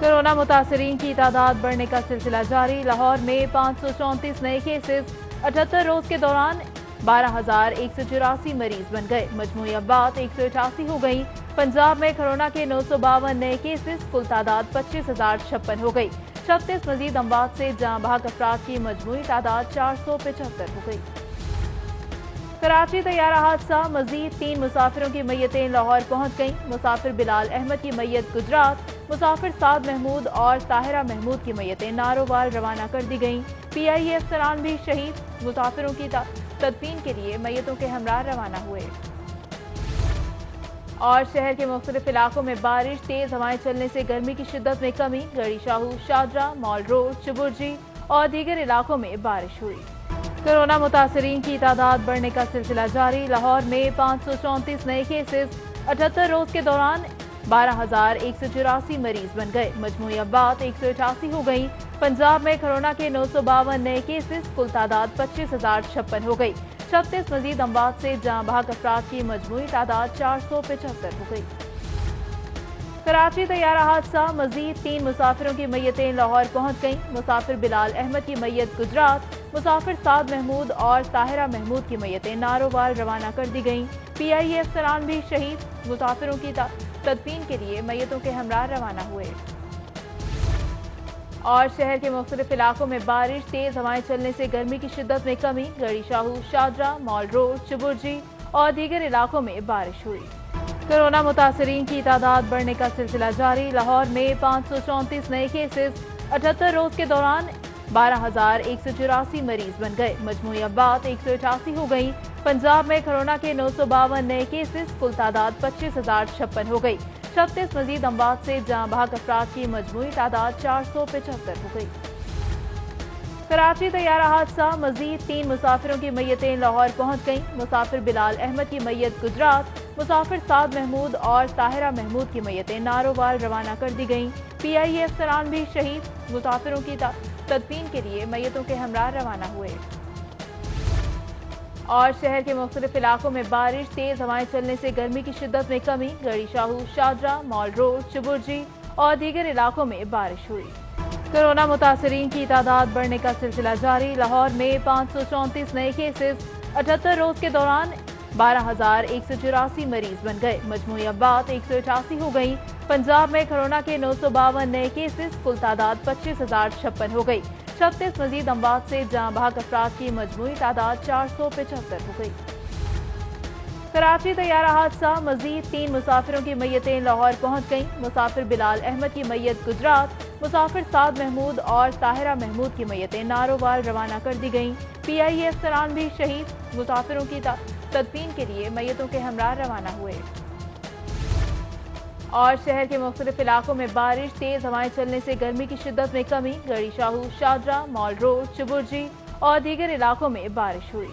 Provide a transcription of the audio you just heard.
Corona मुतासरीन की तादाद बढ़ने का सिलसिला जारी। लाहौर में 534 नए केसेस। 78 रोज के दौरान 12,184 मरीज बन गए। मजमूई अफवात 188 हो गई। पंजाब में कोरोना के 952 नए केसेस। कुल तादाद 25,056 हो गई। 36 मजीद अमवात से जाँ बहक अफराद की मजमूई तादाद 475 हो गई। कराची तैयारा हादसा, मजीद 3 मुसाफिरों की मैयतें लाहौर पहुंच गईं। मुसाफिर बिलाल अहमद की मैयत गुजरात, मुसाफिर साद महमूद और ताहिरा महमूद की मैयतें नारोवाल रवाना कर दी गईं। PIA अफसरान भी शहीद मुसाफिरों की तदफीन के लिए मैयतों के हमरा रवाना हुए। और शहर के मुख्तलिफ इलाकों में बारिश, तेज हवाएं चलने से गर्मी की शिद्दत में कमी। गड़ी शाहू, शाहजरा, मॉल रोड, चुबुर्जी और दीगर इलाकों में बारिश हुई। कोरोना मुतासरीन की तादाद बढ़ने का सिलसिला जारी। लाहौर में 534 नए केसेस। 78 रोज के दौरान 12,184 मरीज बन गए। मजमूई अफवात 188 हो गई। पंजाब में कोरोना के 952 नए केसेस। कुल तादाद 25,056 हो गई। 36 मजीद अमवात से जाँ बहक अफराद की मजमूई तादाद 475 हो गई। कराची तैयारा हादसा, मजीद 3 मुसाफिरों की मैयतें लाहौर पहुंच गईं। मुसाफिर बिलाल अहमद की मैयत गुजरात, मुसाफिर साद महमूद और ताहिरा महमूद की मैयतें नारोवाल रवाना कर दी गईं। PIA अफसरान भी शहीद मुसाफिरों की तदफीन के लिए मैयतों के हमरा रवाना हुए। और शहर के मुख्तलिफ इलाकों में बारिश, तेज हवाएं चलने से गर्मी की शिद्दत में कमी। गड़ी शाहू, शाहजरा, मॉल रोड, चुबुर्जी और दीगर इलाकों में बारिश हुई। कोरोना मुतासरीन की तादाद बढ़ने का सिलसिला जारी। लाहौर में 534 नए केसेस। 78 रोज के दौरान 12,184 मरीज बन गए। मजमूई अफवात 188 हो गई। पंजाब में कोरोना के 952 नए केसेस। कुल तादाद 25,056 हो गई। 36 मजीद अमवात से जाँ बहक अफराद की मजमूई तादाद 475 हो गई। कराची तैयारा हादसा, मजीद 3 मुसाफिरों की मैयतें लाहौर पहुंच गईं। मुसाफिर बिलाल अहमद की मैयत गुजरात, मुसाफिर साद महमूद और ताहिरा महमूद की मैयतें नारोवाल रवाना कर दी गईं। PIA अफसरान भी शहीद मुसाफिरों की तदफीन के लिए मैयतों के हमरा रवाना हुए। और शहर के मुख्तलिफ इलाकों में बारिश, तेज हवाएं चलने से गर्मी की शिद्दत में कमी। गड़ी शाहू, शाहजरा, मॉल रोड, चुबुर्जी और दीगर इलाकों में बारिश हुई। कोरोना मुतासरीन की तादाद बढ़ने का सिलसिला जारी। लाहौर में 534 नए केसेस। 78 रोज के दौरान 12,184 मरीज बन गए। मजमूई अफवात 188 हो गई। पंजाब में कोरोना के 952 नए केसेस। कुल तादाद 25,056 हो गई। 36 मजीद अमवात से जाँ बहक अफराद की मजमूई तादाद 475 हो गई। कराची तैयारा हादसा, मजीद 3 मुसाफिरों की मैयतें लाहौर पहुंच गईं। मुसाफिर बिलाल अहमद की मैयत गुजरात, मुसाफिर साद महमूद और ताहिरा महमूद की मैयतें नारोवाल रवाना कर दी गईं। PIA अफसरान भी शहीद मुसाफिरों की तदफीन के लिए मैयतों के हमरा रवाना हुए। और शहर के मुख्तलिफ इलाकों में बारिश, तेज हवाएं चलने से गर्मी की शिद्दत में कमी। गड़ी शाहू, शाहजरा, मॉल रोड, चुबुर्जी और दीगर इलाकों में बारिश हुई।